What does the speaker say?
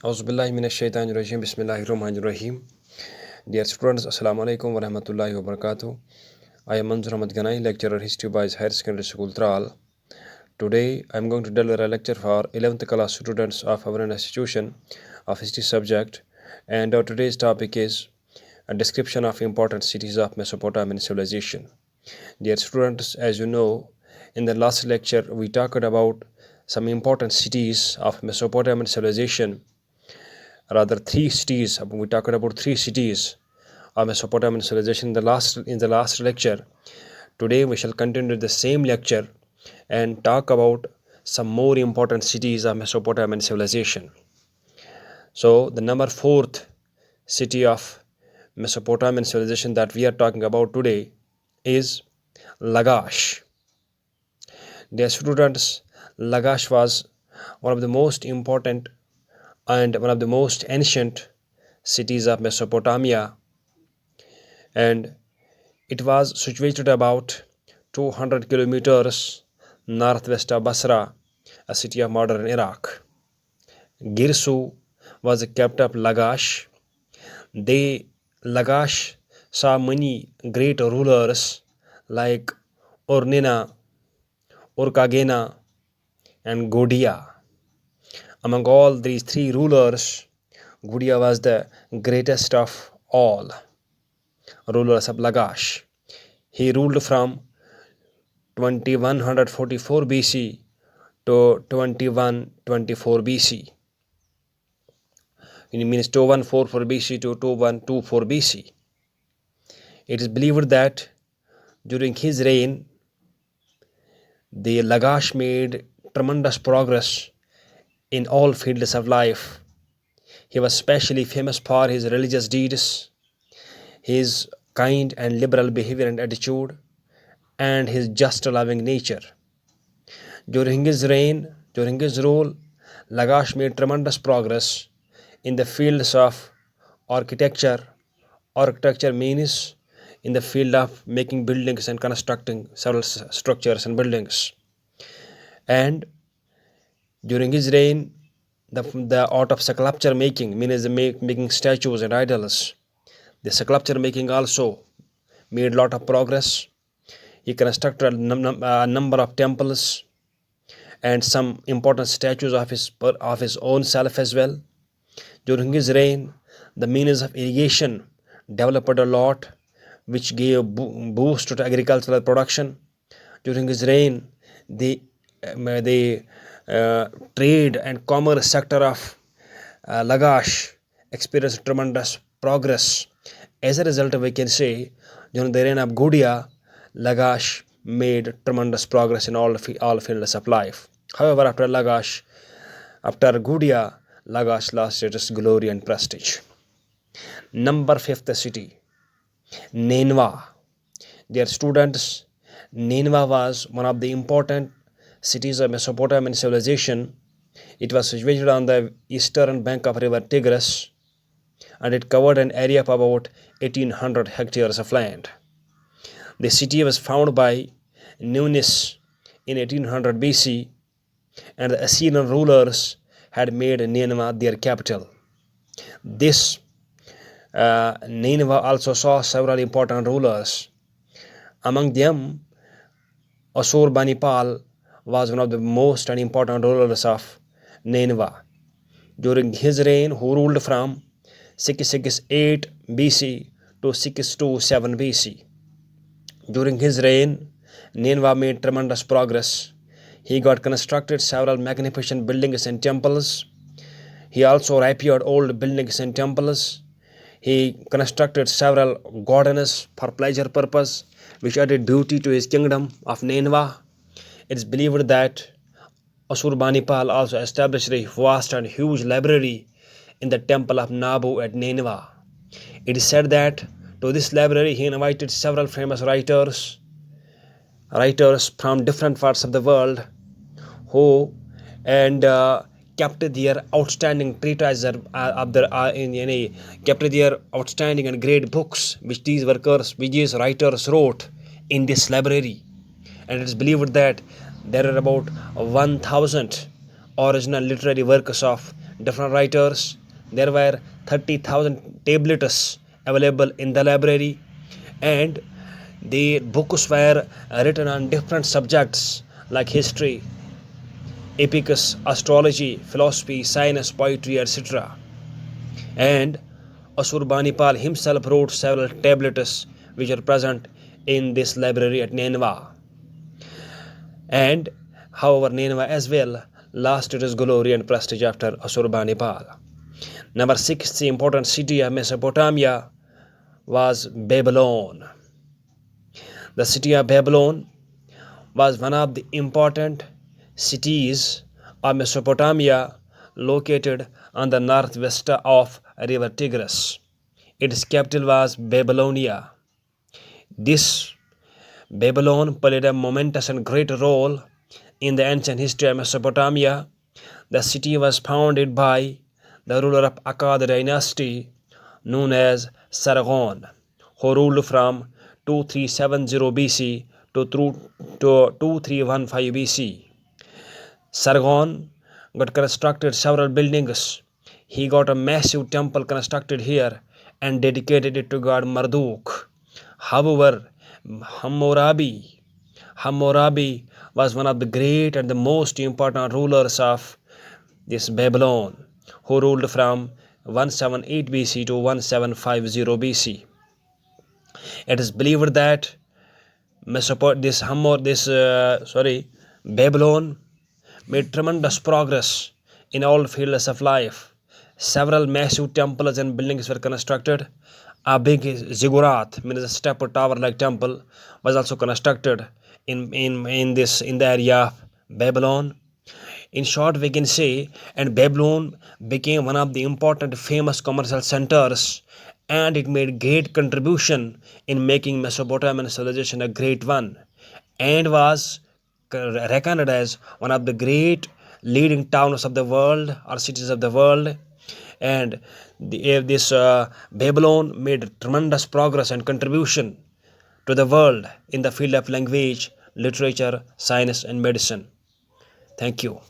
Auzubillahi minash shaitanir rajim. Bismillahirrahmanirrahim. Dear students, Assalamu alaikum wa rahmatullahi wa barakatuh. I am Manzur Ahmad Ganai, lecturer History Boys Higher Secondary School, Tral. Today, I am going to deliver a lecture for 11th class students of our institution of history subject. And our today's topic is a description of important cities of Mesopotamian civilization. Dear students, as you know, in the last lecture, we talked about some important cities of Mesopotamian civilization. Rather, three cities. We talked about three cities of Mesopotamian civilization in the last lecture. Today we shall continue the same lecture and talk about some more important cities of Mesopotamian civilization. So the number fourth city of Mesopotamian civilization that we are talking about today is Lagash. Dear students, Lagash was one of the most important and one of the most ancient cities of Mesopotamia, and it was situated about 200 kilometers northwest of Basra, a city of modern Iraq. Girsu was the capital of Lagash. Lagash saw many great rulers like Ornina, Urkagena, and Godia. Among all these three rulers, Godia was the greatest of all rulers of Lagash. He ruled from 2144 BC to 2124 BC. It means 2144 BC to 2124 BC. It is believed that during his reign, the Lagash made tremendous progress in all fields of life. He was especially famous for his religious deeds, his kind and liberal behavior and attitude, and his just loving nature. During his rule, Lagash made tremendous progress in the fields of architecture. Architecture means in the field of making buildings and constructing several structures and buildings. And during his reign, the art of sculpture making, means making statues and idols. The sculpture making also made a lot of progress. He constructed a number of temples and some important statues of his own self as well. During his reign, the means of irrigation developed a lot, which gave a boost to agricultural production. During his reign, the trade and commerce sector of Lagash experienced tremendous progress. As a result, we can say during the reign of Godia, Lagash made tremendous progress in all fields of life. However, after Godia, Lagash lost its glory and prestige. Number fifth city, Nineveh. Dear students, Nineveh was one of the important cities of Mesopotamian civilization. It was situated on the eastern bank of river Tigris, and it covered an area of about 1800 hectares of land. The city was founded by Ninus in 1800 BC, and the Assyrian rulers had made Nineveh their capital. This Nineveh also saw several important rulers. Among them, Ashurbanipal was one of the most important rulers of Nineveh. During his reign, who ruled from 668 BC to 627 BC. During his reign, Nineveh made tremendous progress. He got constructed several magnificent buildings and temples. He also repaired old buildings and temples. He constructed several gardens for pleasure purpose, which added beauty to his kingdom of Nineveh. It is believed that Ashurbanipal also established a vast and huge library in the temple of Nabu at Nineveh. It is said that to this library he invited several famous writers from different parts of the world who kept their outstanding treatises kept their outstanding and great books which these writers wrote in this library. And it is believed that there are about 1000 original literary works of different writers. There were 30,000 tablets available in the library, and the books were written on different subjects like history, epicus, astrology, philosophy, science, poetry, etc. And Ashurbanipal himself wrote several tablets which are present in this library at Nineveh. And however, Nineveh as well lost its glory and prestige after Ashurbanipal. Number 6, the important city of Mesopotamia was Babylon. The city of Babylon was one of the important cities of Mesopotamia, located on the northwest of river Tigris. Its capital was Babylonia. This Babylon played a momentous and great role in the ancient history of Mesopotamia. The city was founded by the ruler of Akkad dynasty known as Sargon, who ruled from 2370 BC to 2315 BC. Sargon got constructed several buildings. He got a massive temple constructed here and dedicated it to god Marduk. However, Hammurabi was one of the great and the most important rulers of this Babylon, who ruled from 178 BC to 1750 BC. It is believed that Babylon made tremendous progress in all fields of life. Several massive temples and buildings were constructed. A big ziggurat, means a step or tower-like temple, was also constructed in the area of Babylon. In short, we can say, and Babylon became one of the important famous commercial centers, and it made great contribution in making Mesopotamian civilization a great one, and was reckoned as one of the great leading towns of the world or cities of the world. And this Babylon made tremendous progress and contribution to the world in the field of language, literature, science, and medicine. Thank you.